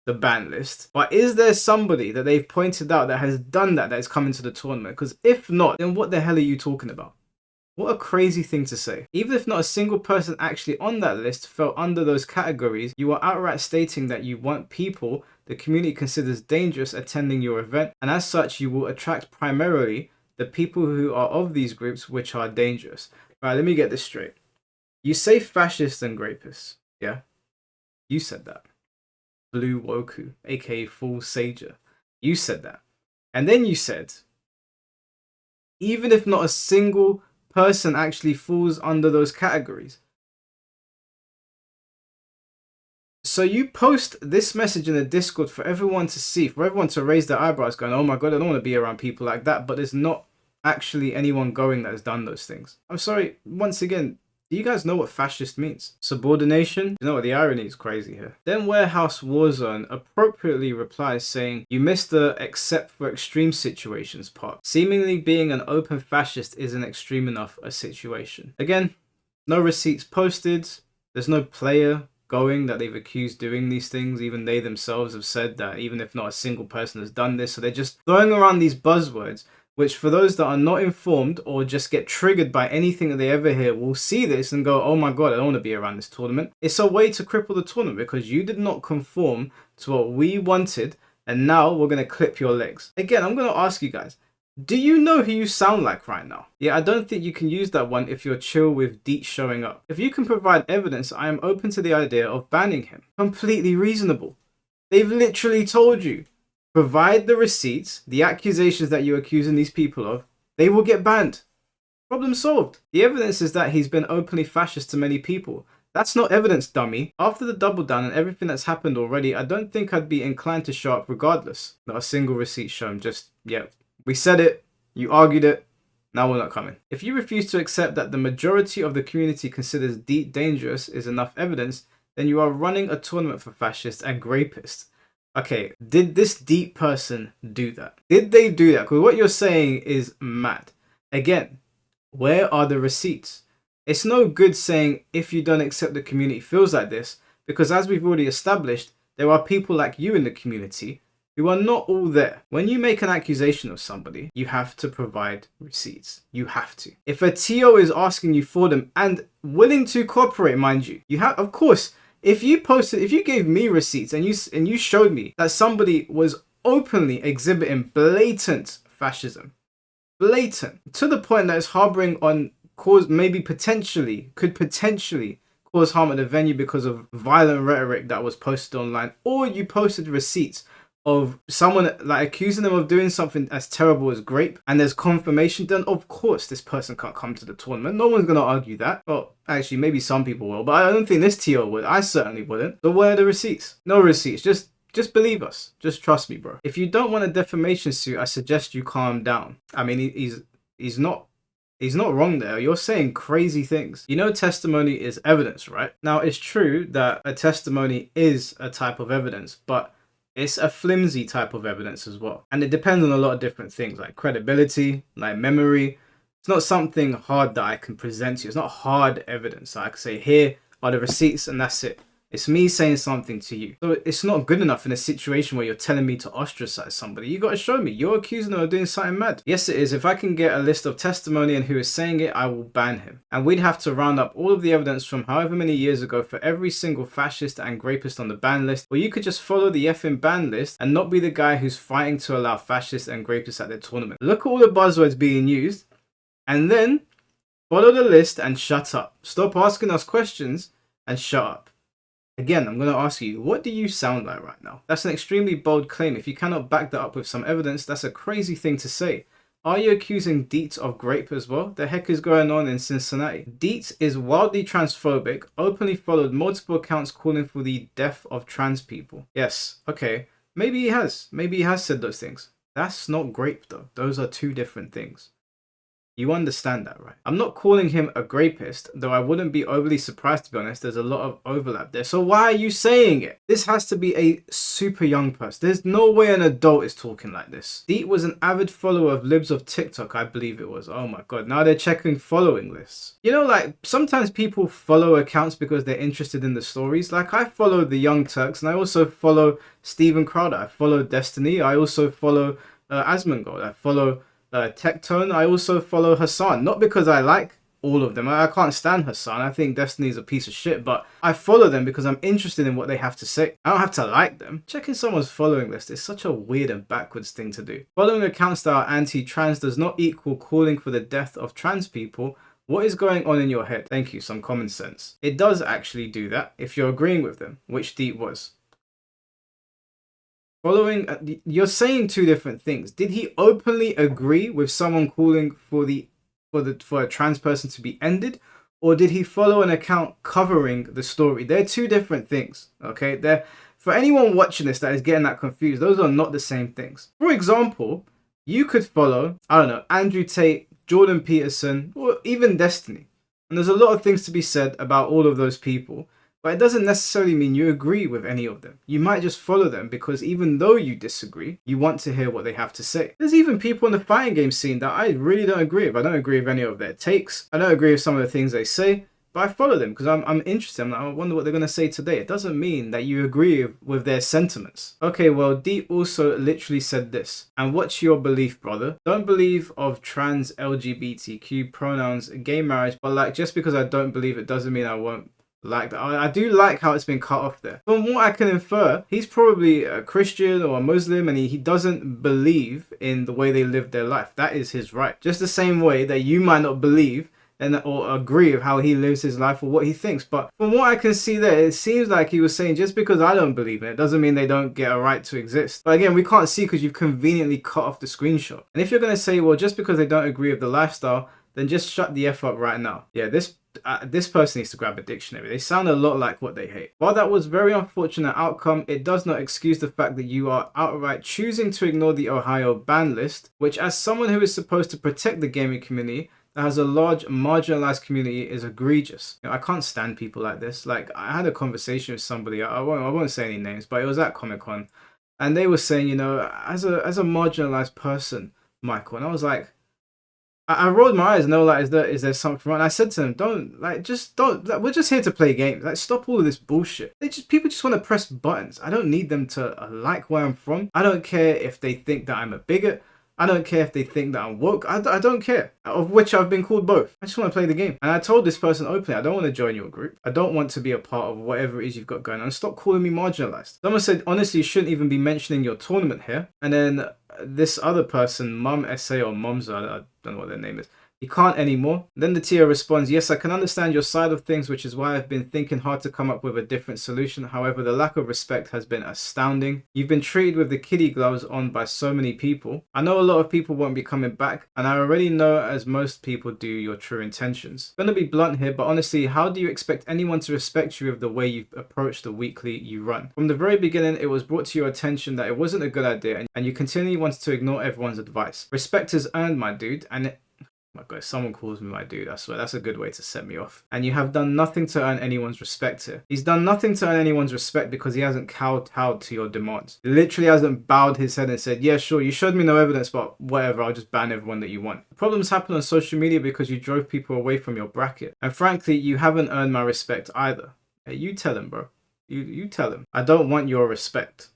the ban list, but is there somebody that they've pointed out that has done that is coming to the tournament? Because if not, then what the hell are you talking about? What a crazy thing to say. Even if not a single person actually on that list fell under those categories, you are outright stating that you want people the community considers dangerous attending your event, and as such you will attract primarily the people who are of these groups which are dangerous. Right, let me get this straight. You say fascists and grapists, yeah? You said that. Blue Woku, aka Full Sager. You said that. And then you said, even if not a single person actually falls under those categories. So you post this message in the Discord for everyone to see, for everyone to raise their eyebrows going, oh my god, I don't want to be around people like that, but there's not actually anyone going that has done those things. I'm sorry, once again, do you guys know what fascist means? Subordination? You know what, the irony is crazy here. Then Warehouse Warzone appropriately replies saying, you missed the except for extreme situations part. Seemingly being an open fascist isn't extreme enough a situation. Again, no receipts posted. There's no player going that they've accused doing these things. Even they themselves have said that even if not a single person has done this. So they're just throwing around these buzzwords, which for those that are not informed or just get triggered by anything that they ever hear will see this and go, oh my god, I don't want to be around this tournament. It's a way to cripple the tournament because you did not conform to what we wanted, and now we're going to clip your legs. Again, I'm going to ask you guys, do you know who you sound like right now? Yeah, I don't think you can use that one if you're chill with Deet showing up. If you can provide evidence, I am open to the idea of banning him. Completely reasonable. They've literally told you, provide the receipts, the accusations that you're accusing these people of, they will get banned. Problem solved. The evidence is that he's been openly fascist to many people. That's not evidence, dummy. After the double down and everything that's happened already, I don't think I'd be inclined to show up regardless. Not a single receipt shown, just, yeah, we said it, you argued it, now we're not coming. If you refuse to accept that the majority of the community considers Deet dangerous is enough evidence, then you are running a tournament for fascists and grapists. Okay, did this Deet person do that? Did they do that? Because what you're saying is mad. Again, where are the receipts? It's no good saying if you don't accept the community feels like this, because as we've already established, there are people like you in the community who are not all there. When you make an accusation of somebody, you have to provide receipts. You have to. If a TO is asking you for them and willing to cooperate, mind you, you have, of course. If you gave me receipts and you showed me that somebody was openly exhibiting blatant fascism, blatant, to the point that it's harboring on could potentially cause harm at the venue because of violent rhetoric that was posted online, or you posted receipts of someone like accusing them of doing something as terrible as grape, and there's confirmation, then of course this person can't come to the tournament. No one's going to argue that. Well, actually, maybe some people will, but I don't think this TO would. I certainly wouldn't. So where are the receipts? No receipts. Just believe us. Just trust me, bro. If you don't want a defamation suit, I suggest you calm down. I mean, he's not wrong there. You're saying crazy things. You know, testimony is evidence, right? Now, it's true that a testimony is a type of evidence, but it's a flimsy type of evidence as well. And it depends on a lot of different things like credibility, like memory. It's not something hard that I can present to you. It's not hard evidence. I can say, here are the receipts and that's it. It's me saying something to you. So it's not good enough in a situation where you're telling me to ostracize somebody. You got to show me. You're accusing them of doing something mad. Yes, it is. If I can get a list of testimony and who is saying it, I will ban him. And we'd have to round up all of the evidence from however many years ago for every single fascist and grapist on the ban list. Or you could just follow the effing ban list and not be the guy who's fighting to allow fascists and grapists at their tournament. Look at all the buzzwords being used and then follow the list and shut up. Stop asking us questions and shut up. Again, I'm going to ask you, what do you sound like right now? That's an extremely bold claim. If you cannot back that up with some evidence, that's a crazy thing to say. Are you accusing Dietz of grape as well? The heck is going on in Cincinnati? Dietz is wildly transphobic, openly followed multiple accounts calling for the death of trans people. Yes, okay. Maybe he has. Maybe he has said those things. That's not grape though. Those are two different things. You understand that, right? I'm not calling him a grapist, though I wouldn't be overly surprised, to be honest. There's a lot of overlap there. So why are you saying it? This has to be a super young person. There's no way an adult is talking like this. Deet was an avid follower of Libs of TikTok, I believe it was. Oh my god, now they're checking following lists. You know, like, sometimes people follow accounts because they're interested in the stories. Like, I follow the Young Turks, and I also follow Steven Crowder. I follow Destiny. I also follow Asmongold. I follow Tectone. I also follow Hassan, not because I like all of them. I can't stand Hassan. I think Destiny is a piece of shit, but I follow them because I'm interested in what they have to say. I don't have to like them. Checking someone's following list is such a weird and backwards thing to do. Following accounts that are anti-trans does not equal calling for the death of trans people. What is going on in your head? Thank you, some common sense. It does actually do that if you're agreeing with them, which Deep was. Following, you're saying two different things. Did he openly agree with someone calling for a trans person to be ended, or did he follow an account covering the story? They're two different things. Okay, for anyone watching this that is getting that confused, those are not the same things. For example, you could follow, I don't know, Andrew Tate, Jordan Peterson, or even Destiny, and there's a lot of things to be said about all of those people. But it doesn't necessarily mean you agree with any of them. You might just follow them because even though you disagree, you want to hear what they have to say. There's even people in the fighting game scene that I really don't agree with. I don't agree with any of their takes. I don't agree with some of the things they say, but I follow them because I'm interested. I'm like, I wonder what they're going to say today. It doesn't mean that you agree with their sentiments. Okay, well, Deep also literally said this. And what's your belief, brother? Don't believe of trans, LGBTQ, pronouns, gay marriage, but like, just because I don't believe it doesn't mean I won't like that. I do like how it's been cut off there. From what I can infer, he's probably a Christian or a Muslim, and he doesn't believe in the way they live their life. That is his right. Just the same way that you might not believe or agree with how he lives his life or what he thinks. But from what I can see there, it seems like he was saying just because I don't believe in it doesn't mean they don't get a right to exist. But again, we can't see because you've conveniently cut off the screenshot. And if you're going to say, well, just because they don't agree with the lifestyle, then just shut the F up right now. Yeah, this person needs to grab a dictionary. They sound a lot like what they hate. While that was very unfortunate outcome, it does not excuse the fact that you are outright choosing to ignore the Ohio ban list, which as someone who is supposed to protect the gaming community that has a large marginalized community is egregious. You know, I can't stand people like this. Like, I had a conversation with somebody, I won't say any names, but it was at Comic-Con, and they were saying, you know, as a marginalized person, Michael, and I was like, I rolled my eyes and they were like, is there something wrong? And I said to them, don't, like, just don't, like, we're just here to play games. Like, stop all of this bullshit. People just want to press buttons. I don't need them to like where I'm from. I don't care if they think that I'm a bigot. I don't care if they think that I'm woke. I don't care. Of which I've been called both. I just want to play the game. And I told this person openly, I don't want to join your group. I don't want to be a part of whatever it is you've got going on. Stop calling me marginalized. Someone said, honestly, you shouldn't even be mentioning your tournament here. And then this other person, Mum SA or Momza, I don't know what their name is, he can't anymore. Then the tier responds, yes, I can understand your side of things, which is why I've been thinking hard to come up with a different solution. However, the lack of respect has been astounding. You've been treated with the kiddie gloves on by so many people. I know a lot of people won't be coming back, and I already know, as most people do, your true intentions. I'm gonna be blunt here, but honestly, how do you expect anyone to respect you with the way you've approached the weekly you run? From the very beginning, it was brought to your attention that it wasn't a good idea, and you continually wanted to ignore everyone's advice. Respect is earned, my dude, and my God, someone calls me my dude, I swear, that's a good way to set me off. And you have done nothing to earn anyone's respect here. He's done nothing to earn anyone's respect because he hasn't kowtowed to your demands. He literally hasn't bowed his head and said, yeah, sure, you showed me no evidence, but whatever, I'll just ban everyone that you want. Problems happen on social media because you drove people away from your bracket. And frankly, you haven't earned my respect either. Hey, you tell him, bro. You tell him. I don't want your respect.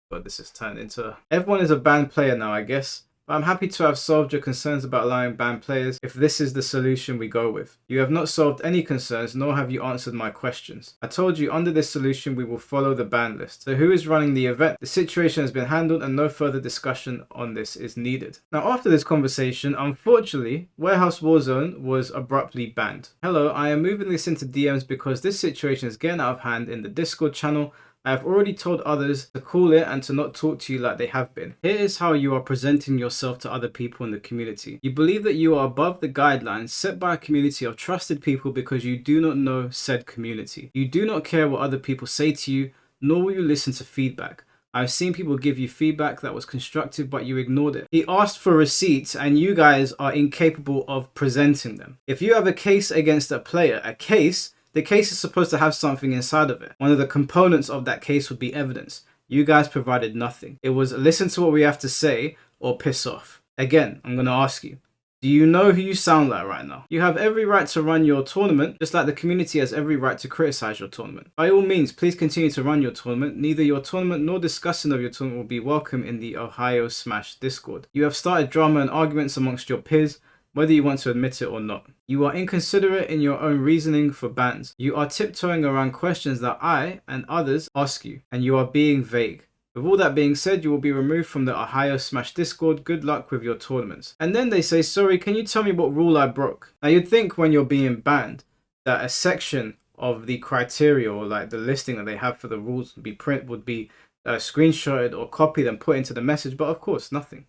But this has turned into... Everyone is a banned player now, I guess. But I'm happy to have solved your concerns about allowing banned players if this is the solution we go with. You have not solved any concerns, nor have you answered my questions. I told you under this solution we will follow the ban list. So who is running the event? The situation has been handled and no further discussion on this is needed. Now after this conversation, unfortunately, Warehouse Warzone was abruptly banned. Hello, I am moving this into DMs because this situation is getting out of hand in the Discord channel. I have already told others to call it and to not talk to you like they have been. Here is how you are presenting yourself to other people in the community. You believe that you are above the guidelines set by a community of trusted people because you do not know said community. You do not care what other people say to you, nor will you listen to feedback. I've seen people give you feedback that was constructive, but you ignored it. He asked for receipts and you guys are incapable of presenting them. If you have a case against a player, the case is supposed to have something inside of it. One of the components of that case would be evidence. You guys provided nothing. It was listen to what we have to say or piss off. Again, I'm going to ask you, do you know who you sound like right now? You have every right to run your tournament, just like the community has every right to criticize your tournament. By all means, please continue to run your tournament. Neither your tournament nor discussion of your tournament will be welcome in the Ohio Smash Discord. You have started drama and arguments amongst your peers, whether you want to admit it or not. You are inconsiderate in your own reasoning for bans. You are tiptoeing around questions that I and others ask you, and you are being vague. With all that being said, you will be removed from the Ohio Smash Discord. Good luck with your tournaments. And then they say, sorry, can you tell me what rule I broke? Now you'd think when you're being banned that a section of the criteria or like the listing that they have for the rules would be screenshotted or copied and put into the message, but of course nothing.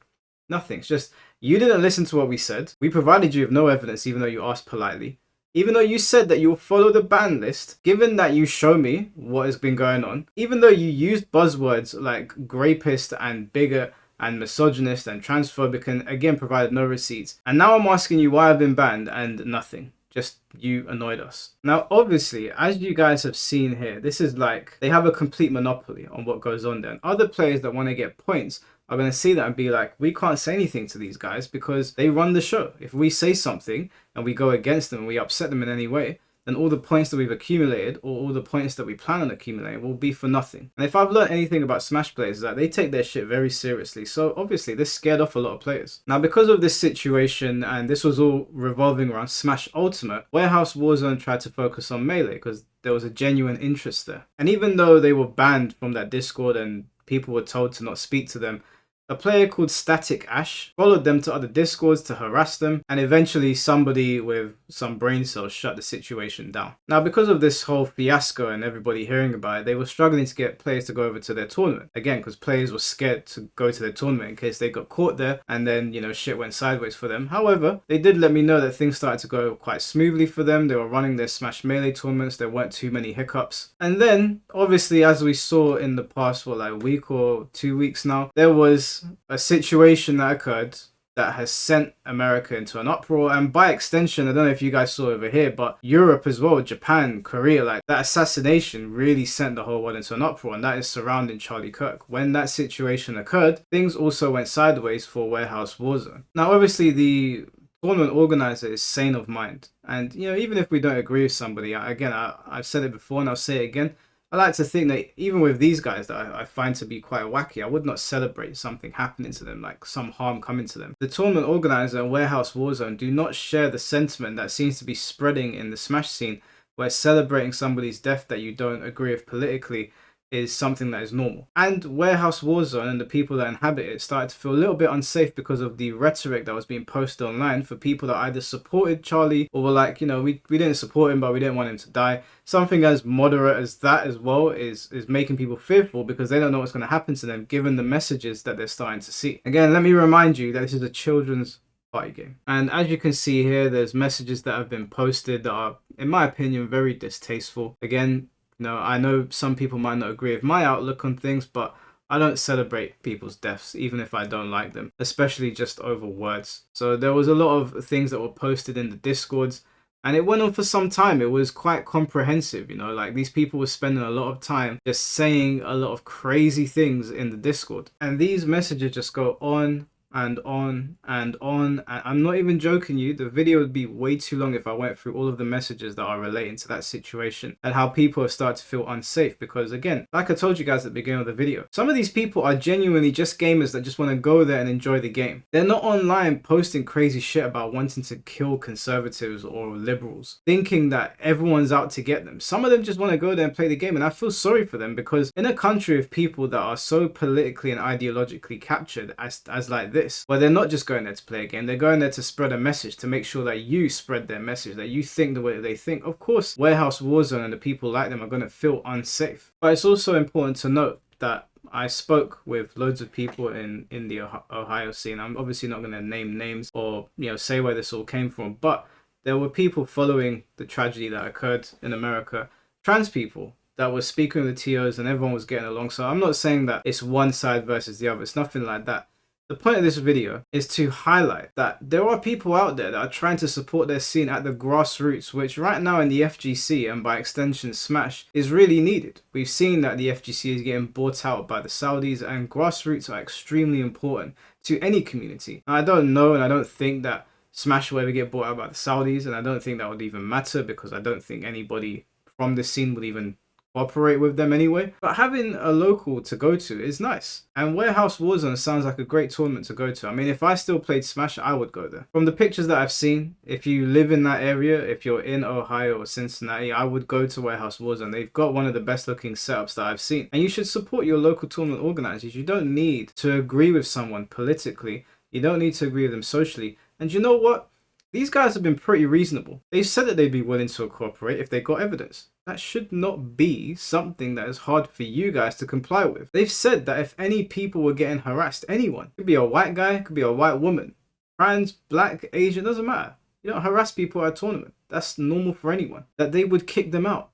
Nothing. It's just you didn't listen to what we said. We provided you with no evidence even though you asked politely. Even though you said that you'll follow the ban list, given that you show me what has been going on, even though you used buzzwords like rapist and bigot and misogynist and transphobic and again provided no receipts. And now I'm asking you why I've been banned and nothing. Just you annoyed us. Now, obviously, as you guys have seen here, this is like they have a complete monopoly on what goes on there. And other players that want to get points are going to see that and be like, we can't say anything to these guys because they run the show. If we say something and we go against them and we upset them in any way, then all the points that we've accumulated or all the points that we plan on accumulating will be for nothing. And if I've learned anything about Smash players, is that they take their shit very seriously. So obviously this scared off a lot of players. Now because of this situation, and this was all revolving around Smash Ultimate, Warehouse Warzone tried to focus on Melee because there was a genuine interest there. And even though they were banned from that Discord and people were told to not speak to them, a player called Static Ash followed them to other discords to harass them, and eventually somebody with some brain cells shut the situation down. Now because of this whole fiasco and everybody hearing about it, they were struggling to get players to go over to their tournament. Again, because players were scared to go to their tournament in case they got caught there and then, you know, shit went sideways for them. However, they did let me know that things started to go quite smoothly for them. They were running their Smash Melee tournaments. There weren't too many hiccups. And then, obviously, as we saw in the past, like a week or 2 weeks now, there was a situation that occurred that has sent America into an uproar, and by extension, I don't know if you guys saw over here, but Europe as well, Japan, Korea, like that assassination really sent the whole world into an uproar, and that is surrounding Charlie Kirk. When that situation occurred, things also went sideways for Warehouse Warzone. Now obviously the tournament organizer is sane of mind, and you know, even if we don't agree with somebody, I've said it before and I'll say it again, I like to think that even with these guys that I find to be quite wacky, I would not celebrate something happening to them, like some harm coming to them. The tournament organizer and Warehouse Warzone do not share the sentiment that seems to be spreading in the Smash scene, where celebrating somebody's death that you don't agree with politically is something that is normal. And Warehouse Warzone and the people that inhabit it started to feel a little bit unsafe because of the rhetoric that was being posted online for people that either supported Charlie or were like, you know, we didn't support him but we didn't want him to die. Something as moderate as that as well is making people fearful because they don't know what's going to happen to them given the messages that they're starting to see. Again, let me remind you that this is a children's party game. And as you can see here, there's messages that have been posted that are, in my opinion, very distasteful. Again, no, I know some people might not agree with my outlook on things, but I don't celebrate people's deaths, even if I don't like them, especially just over words. So there was a lot of things that were posted in the Discords, and it went on for some time. It was quite comprehensive, you know, like these people were spending a lot of time just saying a lot of crazy things in the Discord. And these messages just go on and on and on, and I'm not even joking you, the video would be way too long if I went through all of the messages that are relating to that situation and how people have started to feel unsafe. Because again, like I told you guys at the beginning of the video, some of these people are genuinely just gamers that just want to go there and enjoy the game. They're not online posting crazy shit about wanting to kill conservatives or liberals, thinking that everyone's out to get them. Some of them just want to go there and play the game, and I feel sorry for them because in a country of people that are so politically and ideologically captured as like this, this, where they're not just going there to play a game, they're going there to spread a message, to make sure that you spread their message, that you think the way that they think. Of course, Warehouse Warzone and the people like them are going to feel unsafe. But it's also important to note that I spoke with loads of people in the Ohio scene. I'm obviously not going to name names or, you know, say where this all came from, but there were people following the tragedy that occurred in America, trans people that were speaking with the TOs, and everyone was getting along. So I'm not saying that it's one side versus the other. It's nothing like that. The point of this video is to highlight that there are people out there that are trying to support their scene at the grassroots, which right now in the FGC and by extension Smash is really needed. We've seen that the FGC is getting bought out by the Saudis, and grassroots are extremely important to any community. Now, I don't know, and I don't think that Smash will ever get bought out by the Saudis, and I don't think that would even matter, because I don't think anybody from this scene would even operate with them anyway. But having a local to go to is nice, and Warehouse Warzone sounds like a great tournament to go to. I mean, if I still played Smash, I would go there. From the pictures that I've seen, if you live in that area, if you're in Ohio or Cincinnati, I would go to Warehouse Warzone. They've got one of the best looking setups that I've seen, and you should support your local tournament organizers. You don't need to agree with someone politically, you don't need to agree with them socially. And you know what? These guys have been pretty reasonable. They've said that they'd be willing to cooperate if they got evidence. That should not be something that is hard for you guys to comply with. They've said that if any people were getting harassed, anyone, could be a white guy, could be a white woman, trans, black, Asian, doesn't matter. You don't harass people at a tournament. That's normal for anyone. That they would kick them out.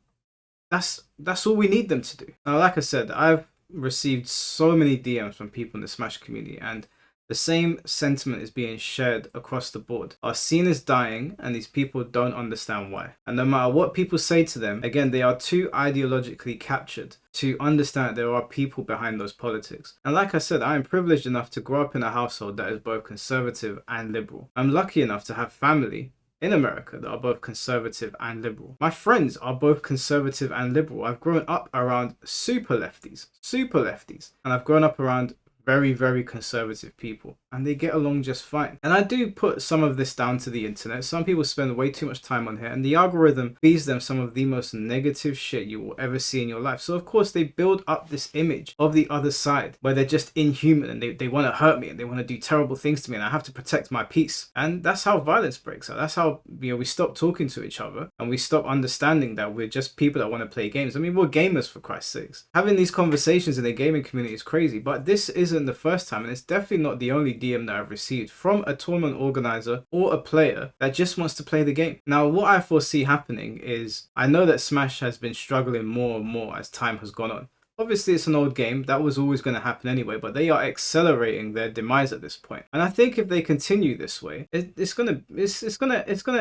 That's all we need them to do. Now, like I said, I've received so many DMs from people in the Smash community, and the same sentiment is being shared across the board. Our scene is dying, and these people don't understand why. And no matter what people say to them, again, they are too ideologically captured to understand that there are people behind those politics. And like I said, I am privileged enough to grow up in a household that is both conservative and liberal. I'm lucky enough to have family in America that are both conservative and liberal. My friends are both conservative and liberal. I've grown up around super lefties, and I've grown up around very, very conservative people, and they get along just fine. And I do put some of this down to the internet. Some people spend way too much time on here, and the algorithm feeds them some of the most negative shit you will ever see in your life. So of course they build up this image of the other side where they're just inhuman, and they want to hurt me, and they want to do terrible things to me, and I have to protect my peace. And that's how violence breaks out. That's how, you know, we stop talking to each other, and we stop understanding that we're just people that want to play games. I mean, we're gamers, for Christ's sakes. Having these conversations in the gaming community is crazy, but this isn't the first time, and it's definitely not the only DM that I've received from a tournament organizer or a player that just wants to play the game. Now, what I foresee happening is, I know that Smash has been struggling more and more as time has gone on. Obviously, it's an old game. That was always going to happen anyway, but they are accelerating their demise at this point. And I think if they continue this way, it's gonna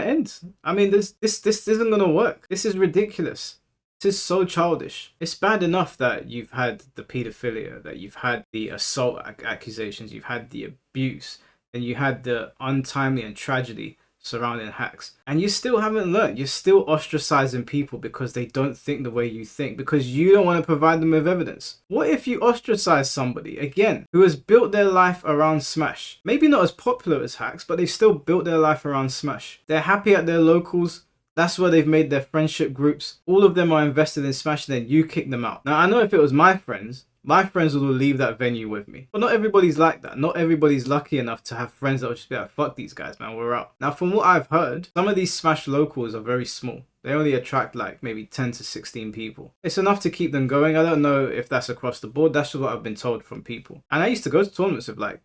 end. I mean, this isn't gonna work. This is ridiculous. This is so childish. It's bad enough that you've had the pedophilia, that you've had the assault accusations, you've had the abuse, and you had the untimely and tragedy surrounding hacks. And you still haven't learned. You're still ostracizing people because they don't think the way you think, because you don't want to provide them with evidence. What if you ostracize somebody, again, who has built their life around Smash? Maybe not as popular as hacks, but they've still built their life around Smash. They're happy at their locals. That's where they've made their friendship groups. All of them are invested in Smash, and then you kick them out. Now, I know if it was my friends will leave that venue with me. But not everybody's like that. Not everybody's lucky enough to have friends that will just be like, fuck these guys, man, we're out. Now, from what I've heard, some of these Smash locals are very small. They only attract like maybe 10 to 16 people. It's enough to keep them going. I don't know if that's across the board. That's just what I've been told from people. And I used to go to tournaments with like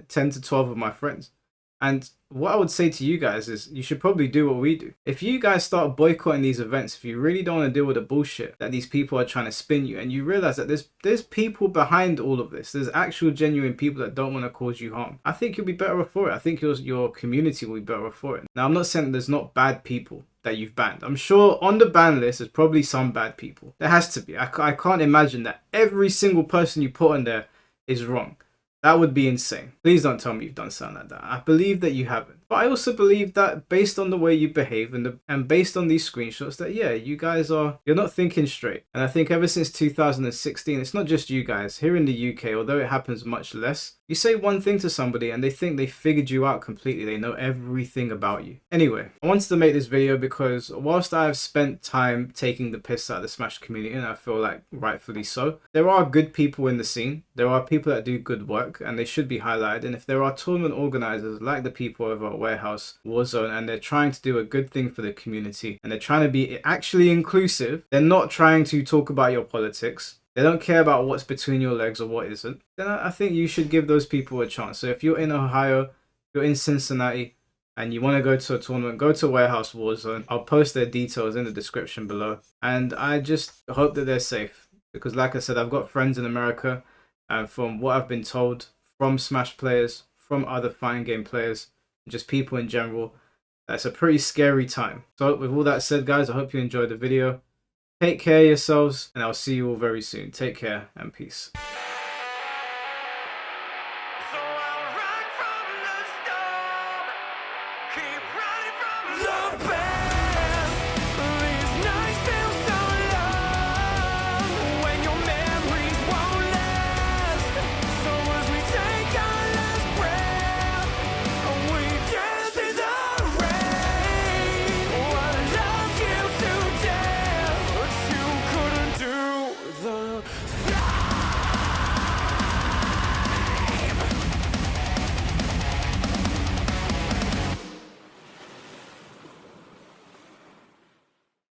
10 to 12 of my friends. And what I would say to you guys is you should probably do what we do. If you guys start boycotting these events, if you really don't want to deal with the bullshit that these people are trying to spin you, and you realize that there's people behind all of this, there's actual genuine people that don't want to cause you harm, I think you'll be better off for it. I think your community will be better off for it. Now, I'm not saying that there's not bad people that you've banned. I'm sure on the ban list there's probably some bad people. There has to be. I can't imagine that every single person you put on there is wrong. That would be insane. Please don't tell me you've done something like that. I believe that you haven't. But I also believe that based on the way you behave and based on these screenshots that, yeah, you guys you're not thinking straight. And I think ever since 2016, it's not just you guys. Here in the UK, although it happens much less, You say one thing to somebody and they think they figured you out completely. They know everything about you. Anyway, I wanted to make this video because whilst I have spent time taking the piss out of the Smash community, and I feel like rightfully so, there are good people in the scene. There are people that do good work and they should be highlighted. And if there are tournament organizers like the people over at Warehouse Warzone and they're trying to do a good thing for the community and they're trying to be actually inclusive, they're not trying to talk about your politics, they don't care about what's between your legs or what isn't, then I think you should give those people a chance. So if you're in Ohio, you're in Cincinnati, and you want to go to a tournament, go to Warehouse Warzone. I'll post their details in the description below. And I just hope that they're safe. Because like I said, I've got friends in America, and from what I've been told, from Smash players, from other fighting game players, just people in general, that's a pretty scary time. So with all that said, guys, I hope you enjoyed the video. Take care of yourselves, and I'll see you all very soon. Take care and peace.